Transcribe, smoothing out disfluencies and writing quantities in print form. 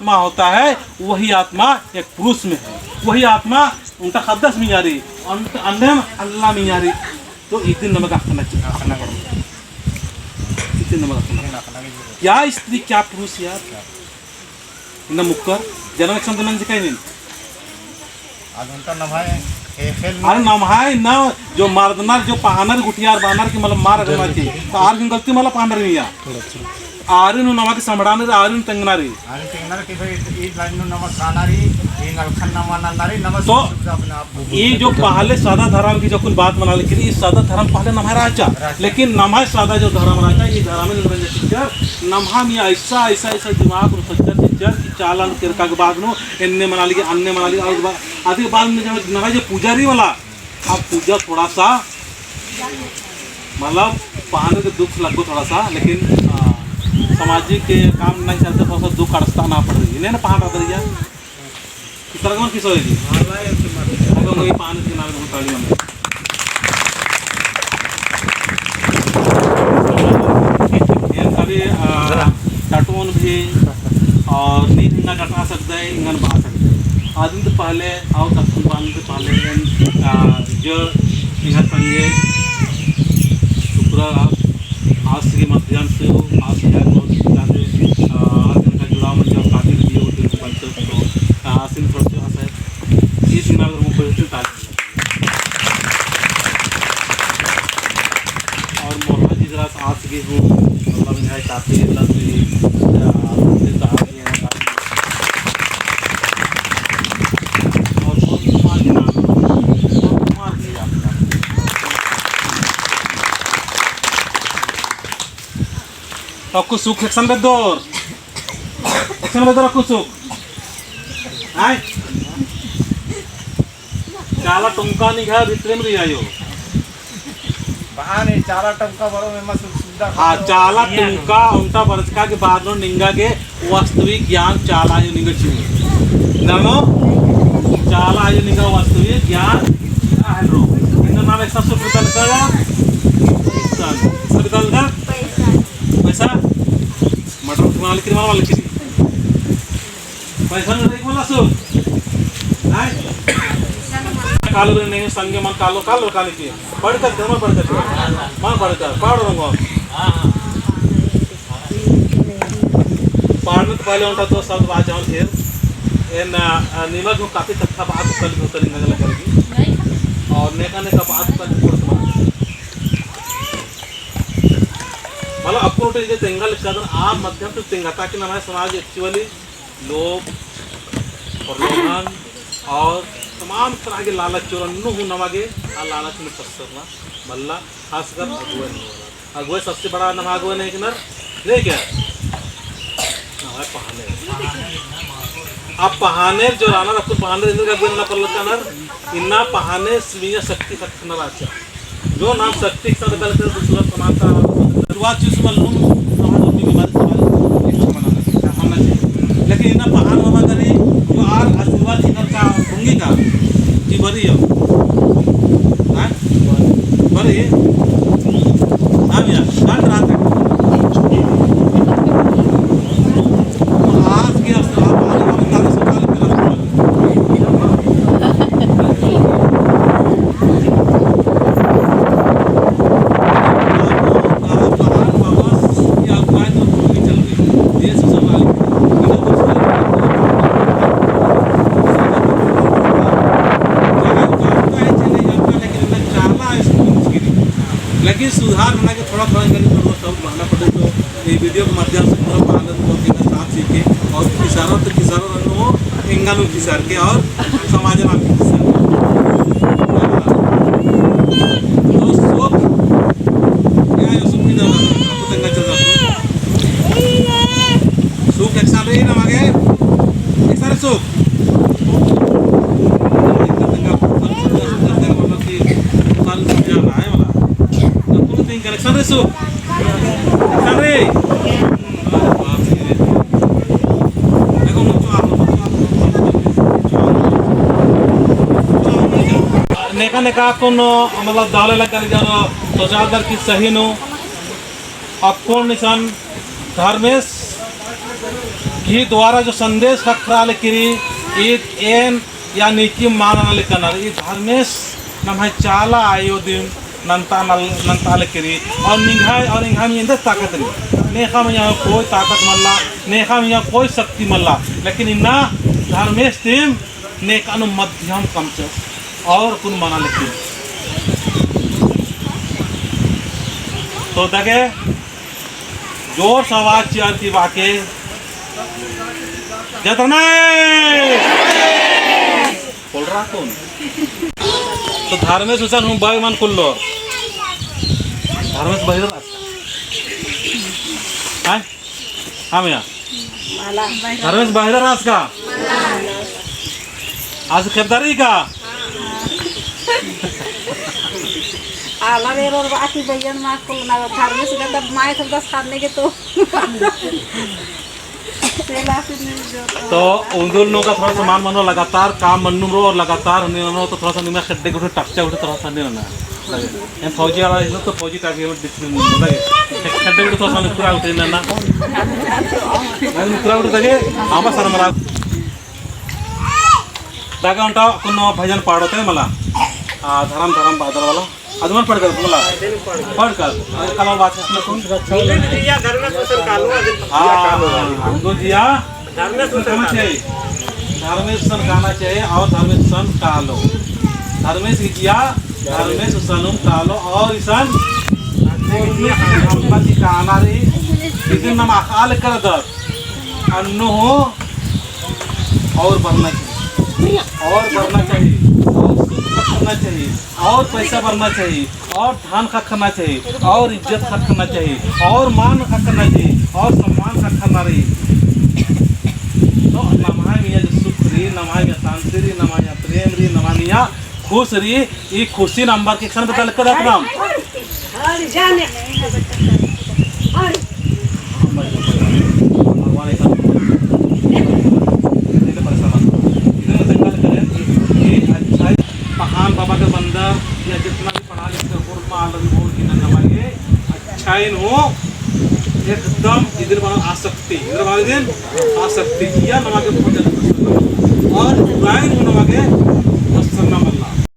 आत्मा होता है वही आत्मा एक पुरुष में है, वही आत्मा उनका खद्दस मियारी अन्य अल्लाह मियारी। तो एक दिन नमक आखना चाहिए, एक दिन नमक आखना। क्या स्त्री क्या पुरुष यार, इन मुक्कर जन्म क्षण काय नहीं अरे नमहाय ना जो मारदनार जो पाहनर गुटियार बानर की मतलब मार की तो आर गलती मला पाहनर नहीं या आरे नु नमक संभड़ाने आरे नु तंगनारी की भाई ई लाइन नु नमक खानारी ई नलखन नमनारी नमक। तो ये जो पहले सादा धर्म की जो कुछ बात बना लेकिन ये सादा धर्म पहले नमहा राजा, लेकिन नमहा सादा जो धर्म राजा ये धर्म में टीचर नमहा में ऐसा ऐसा ऐसा दिमाग नु सच्चा टीचर की चालन तिरका के बाद नु इन्ने मना ली अन्य मना ली और आदि बाद में जब नमहा जो पूजारी वाला अब पूजा थोड़ा सा मतलब पहने के दुख लगो थोड़ा सा, लेकिन सामाजिक के काम नहीं चलते थोड़ा सा दुख अड़स्ता ना पड़ रही है ना पहाड़ आता रही है किस तरह किस होगी अगर वही पानी के नाम उतारी हमने ये कभी टटोन भी और नींद ना कटा सकता है इंगन बहा सकते हैं आदमी तो पहले आओ तक पानी से पहले जो इंगन संगे शुक्र आज से मध्याह्न से हो आज से बहुत ज़्यादा का जुड़ाव मतलब काफ़ी दिए होते हैं पंच तो आसिन थोड़ा सा है इस दिन अगर मुझे और मोहल्ला जी जरा आज के हो मतलब यहाँ काफ़ी aku suka eksan bedor aku suka hai cala tongka nih gak भितर में आयो बहाने चाला टंका बरो में मत सुविधा हाँ चाला टंका उनका वर्षका के बाद नो निंगा के वास्तविक ज्ञान चाला जो निंगा चाहिए नानो चाला जो निंगा वास्तविक ज्ञान हेलो इनका नाम एक सबसे प्रधान करा प्रधान का पैसा मटर मालिक की मालिक की पैसा नहीं बोला सो हाय कालो नहीं संगे मन कालो कालो काली की पढ़कर दे मैं पढ़कर मां पढ़कर पढ़ रहा हूं पढ़ने तो पहले उनका तो शब्द बात जान फिर इन नीमक में काफी तत्था बात कल होता नहीं लगा करेगी और नेका नेका बात कल पढ़ता मतलब आपको जो तेंगल आप मध्यम से तेंगाता कि हमारे समाज एक्चुअली लोग प्रलोभन और तमाम तरह के लालच चोरन्नु हूँ नमागे आ लालच में फंसना मल्ला खासकर अगुए अगुए सबसे बड़ा नमा अगुए नहीं कि नर नहीं क्या पहाने आप पहाने जो राना आपको पहाने इनका अगुए ना पर लगता नर इन्ना पहाने स्वीय शक्ति शक्ति न राजा जो नाम शक्ति के साथ गलत दूसरा समानता शुरुआत चीज मालूम समाज अपनी बीमारी से मानना चाहिए लेकिन इन्ना पहान मामा करी जो आर आशीर्वाद इनर का होंगे का जी बरी हो हाँ बरी हम यार काट रहा था आज के अवसर आप लेकिन सुधार होना कि थोड़ा थोड़ा सब मानना पड़े तो ये वीडियो के माध्यम से पूरा पालन को साथ सीखे और किसानों तो किसानों इंगानों किसार के और समाज नाम के किसार तो सुख क्या है सुख भी ना आपको तंगा चल रहा सुख एक साल रही ना आगे एक साल सुख कनेक्शन रे सो कनेक्शन रे देखो मुझे आप नेका नेका कोनो मतलब दाले लगा जानो तो ज्यादा की सही नो आप कौन निशान धर्मेश ही द्वारा जो संदेश खखराले किरी एन या निकी मानाले कनर ई धर्मेश नमः चाला आयोदिन नंताले किरी और निंघा में इंदर ताकत नहीं नेखा में यहाँ कोई ताकत मल्ला नेखा में यहाँ कोई शक्ति मल्ला लेकिन इन्ना धर्मेश टीम नेकानु मध्यम कमच और कुन माना लेकिन तो दगे जोर से आवाज चेयर की वाके जतने बोल रहा कौन तो धर्मेश उसन हूँ बाई मन कुल्लो धर्मेश बहिर हाँ हाँ भैया धर्मेश बहिर रास का आज खरीदारी का आला वेर और बाकी भैया माँ को ना थारने से तब माए सब 10 खाने के तो तो उन का थोड़ा सामान मनो लगातार काम मन्नू रो और लगातार नहीं मनो तो थोड़ा सा निम्न खड्डे को टक्चा उठे थोड़ा सा नहीं ना ये फौजी वाला इसमें तो फौजी टाइप के डिस्प्ले में लगे खड्डे को थोड़ा सा पूरा उठे ना मैं पूरा उठे लगे आमा सर मला दागा उंटा कुनो भजन पाड़ते हैं मला धर्म बादल वाला अदमन पढ़ कर बोला पढ़ कर कल बात है कौन दिया धर्मेश सुसन कालो हां दो दिया धर्मेश सुसन गाना चाहिए और धर्मेश सुसन कालो धर्मेश किया धर्मेश सुसन कालो और ईसान हम की गाना रे इधर नाम अकाल कर दर अन्नो हो और बढ़ना चाहिए करना चाहिए और पैसा बढ़ना चाहिए और धान खखना चाहिए और इज्जत खखना चाहिए और मान खखना चाहिए और सम्मान खखना रही तो नमाय मिया जो सुख रही नमाय मिया शांति रही नमाय मिया प्रेम रही नमाय मिया खुश रही ये खुशी नंबर के क्षण बता कर अपना महान बाबा के बंदा या जितना भी पढ़ा लिखा बोल की नमागे अच्छाइन हो एकदम इधर बना आसक्ति इधर वाले दिन आसक्ति किया नमागे और बुराई हो नमागे